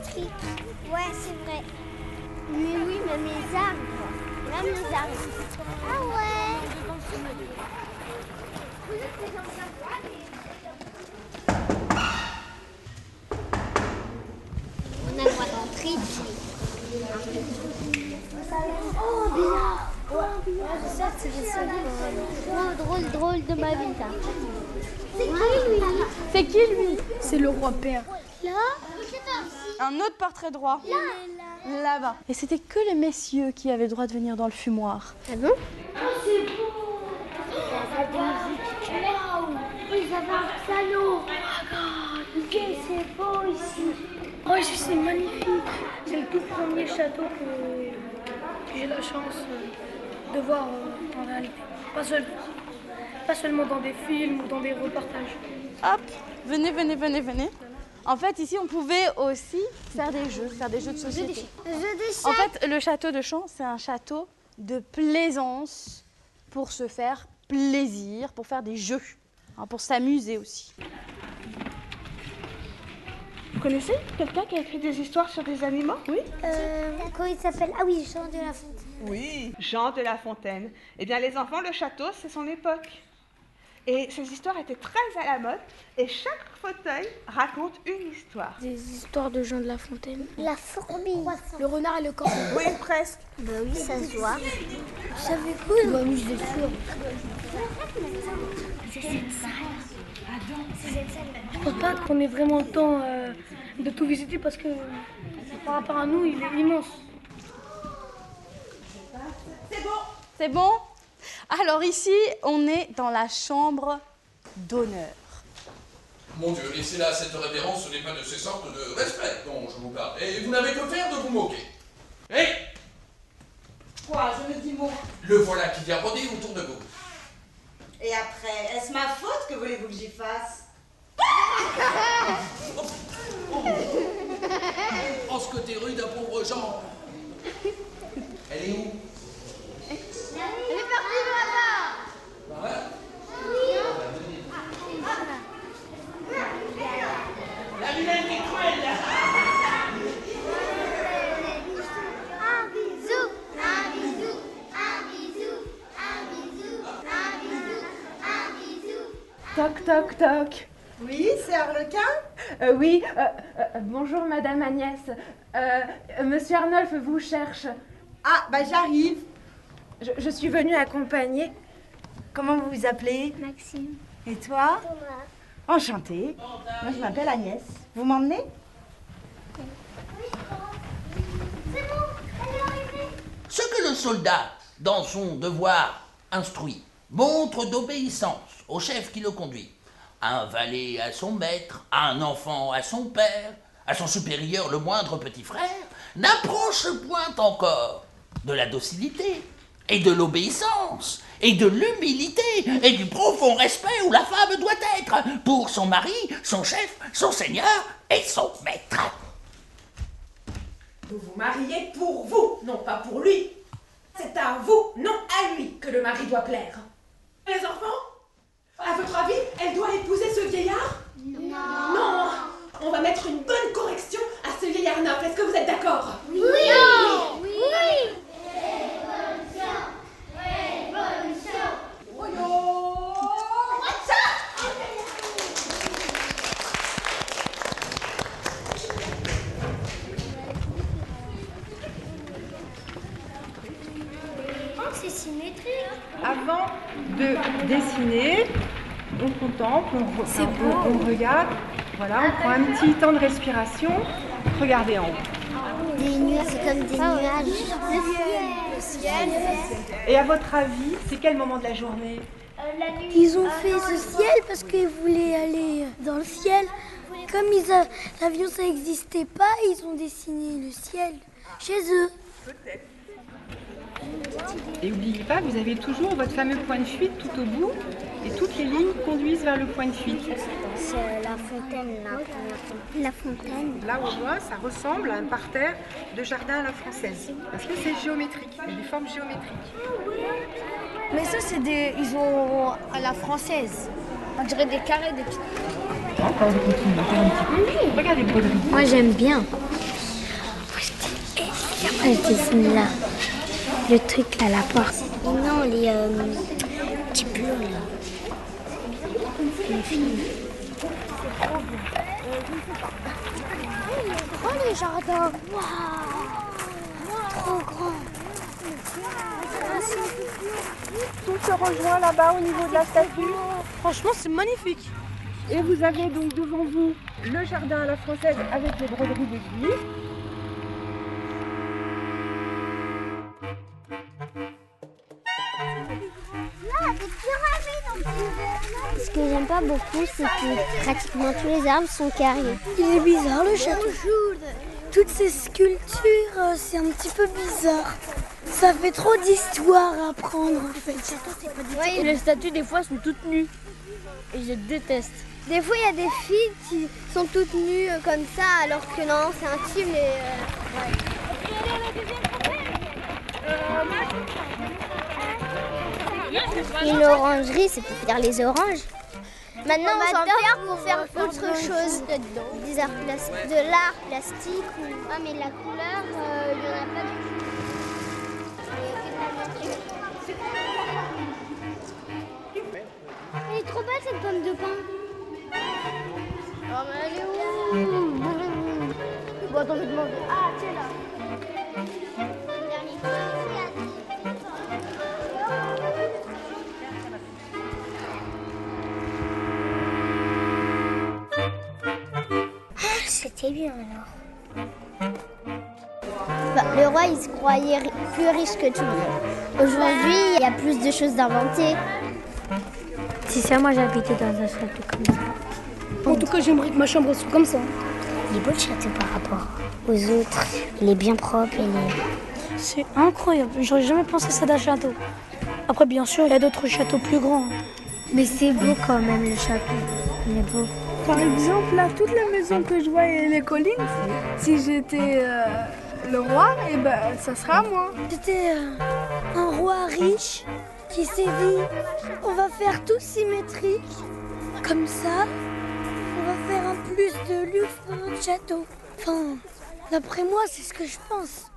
géométrie. Ouais, c'est vrai. Mais oui, même les arbres. Même les arbres. Ah ouais. On a le droit d'entrer ici. Oh, bizarre. Ça, c'est des souvenirs. Drôle de ma vie, ça. C'est qui, lui? C'est qui, lui? C'est le roi père. Là? Un autre portrait droit. Là. Là-bas. Et c'était que les messieurs qui avaient le droit de venir dans le fumoir. Ah bon? Oh, c'est beau! La salle de musique. Waouh! Ils avaient un piano. C'est beau ici. Oh, c'est magnifique. C'est le tout premier château que j'ai la chance de voir en réalité. Pas seulement dans des films ou dans des reportages. Hop, venez. En fait, ici, on pouvait aussi faire des jeux de société. En fait, le château de Champs, c'est un château de plaisance pour se faire plaisir, pour faire des jeux, hein, pour s'amuser aussi. Vous connaissez quelqu'un qui a écrit des histoires sur des animaux? Oui. Comment il s'appelle? Ah oui, Jean de La Fontaine. Oui, Jean de La Fontaine. Eh bien, les enfants, le château, c'est son époque. Et ces histoires étaient très à la mode, et chaque fauteuil raconte une histoire. Des histoires de Jean de La Fontaine. La fourmi. Le renard et le corbeau. Oui, presque. Bah oui, ça se voit. Vous savez quoi? Bah oui, je l'ai sûr. Je pense pas qu'on ait vraiment le temps de tout visiter parce que par rapport à nous, il est immense. C'est bon? Alors ici, on est dans la chambre d'honneur. Mon Dieu, laissez là cette révérence, ce n'est pas de ces sortes de respect dont je vous parle. Et vous n'avez que faire de vous moquer. Hé! Quoi, je me dis mot. Le voilà qui vient rôder autour de vous. Et après, est-ce ma faute? Que voulez-vous que j'y fasse? Oh, ce côté rude à pauvre Jean. Elle est où? Elle est partie là-bas. Par là? La vilaine qui est cruelle, là. Un bisou, un bisou, un bisou, un bisou, un bisou, un bisou. Toc, toc, toc. Oui, c'est Arlequin? Oui, bonjour Madame Agnès. Monsieur Arnolphe vous cherche. Ah, bah j'arrive. Je suis venue accompagner. Comment vous vous appelez? Maxime. Et toi? Thomas. Enchantée. Moi, je m'appelle Agnès. Vous m'emmenez? C'est bon, elle est arrivée. Ce que le soldat, dans son devoir instruit, montre d'obéissance au chef qui le conduit, à un valet à son maître, à un enfant à son père, à son supérieur le moindre petit frère, n'approche point encore de la docilité et de l'obéissance et de l'humilité et du profond respect où la femme doit être pour son mari, son chef, son seigneur et son maître. Vous vous mariez pour vous, non pas pour lui. C'est à vous, non à lui, que le mari doit plaire. Les enfants, à votre avis, elle doit épouser ce vieillard? Non. On va mettre une bonne correction à ce vieillard noble. Est-ce que vous êtes d'accord? Oui. Oui. C'est symétrique. Avant de dessiner, on contemple, on regarde. Voilà, on prend un petit temps de respiration. Regardez en haut. Des nuages, c'est comme des nuages. Le ciel. Et à votre avis, c'est quel moment de la journée? Ils ont fait ce ciel parce qu'ils voulaient aller dans le ciel. Comme l'avion ça n'existait pas, ils ont dessiné le ciel chez eux. Peut-être. Et n'oubliez pas, vous avez toujours votre fameux point de fuite tout au bout, et toutes les lignes conduisent vers le point de fuite. C'est la fontaine, là. La fontaine. Là au loin, ça ressemble à un parterre de jardin à la française, parce que c'est géométrique, il y a des formes géométriques. Mais ça, ils ont à la française. On dirait des carrés, des petites. Encore, vous continuez à faire un petit peu. Regardez, broderie. Moi, j'aime bien. Elle dessine là. Le truc là, la porte. Et non, les petits bleus là. Oh les jardins. Waouh. Trop grand. Tout se rejoint là-bas au niveau de la statue. Franchement, c'est magnifique. Et vous avez donc devant vous le jardin à la française avec les broderies d'aiguilles. Ce que j'aime pas beaucoup, c'est que pratiquement tous les arbres sont carrés. Il est bizarre le château. Toutes ces sculptures, c'est un petit peu bizarre. Ça fait trop d'histoire à apprendre en fait. Oui, les statues des fois sont toutes nues. Et je déteste. Des fois, il y a des filles qui sont toutes nues comme ça, alors que non, c'est intime. Une orangerie, c'est pour faire les oranges. Maintenant, on s'en sert pour faire autre chose. Des arts de l'art plastique. Ah, mais la couleur, il n'y en a pas du tout. Elle est trop belle cette pomme de pin. Oh, mais elle est où? Bon, attends, je vais demander. Ah, tiens là. C'était bien alors. Le roi, il se croyait plus riche que tout le monde. Aujourd'hui, il y a plus de choses d'inventer. Si ça, moi j'habitais dans un château comme ça. En tout cas, j'aimerais que ma chambre soit comme ça. Il est beau le château par rapport aux autres. Il est bien propre. C'est incroyable. J'aurais jamais pensé ça d'un château. Après, bien sûr, il y a d'autres châteaux plus grands. Mais c'est beau quand même le château. Il est beau. Par exemple, là, toutes les maisons que je vois et les collines, si j'étais le roi, et ben, ça sera moi. C'était un roi riche qui s'est dit on va faire tout symétrique. Comme ça, on va faire un plus de luxe dans notre château. Enfin, d'après moi, c'est ce que je pense.